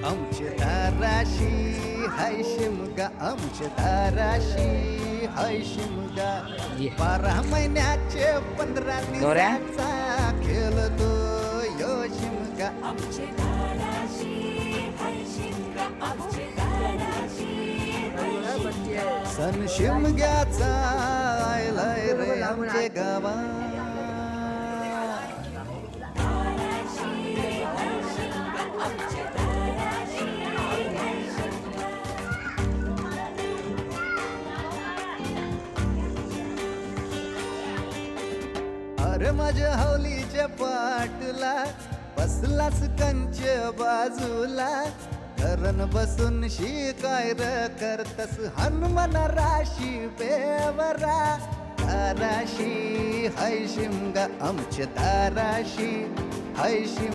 आमच्या दाराशी हाय शिमगा, आमच्या दाराशी हाय शिमगा. 12 महिन्याचे 15 दिवसाचा खेळतो यो शिमगा. आमच्या दाराशी हाय शिमगा, आमच्या दाराशी हाय शिमगा. सण शिमग्याचा आयलाय रे आमचे गावा. अरे माझ्या हौलीच्या पाटला बसलास कंच बाजूला. धरण बसून शिकाय र करतस हनुमान राशी बेवरा. दाराशी हाय शिमगा, आमच्या दाराशी हाय शिमगा.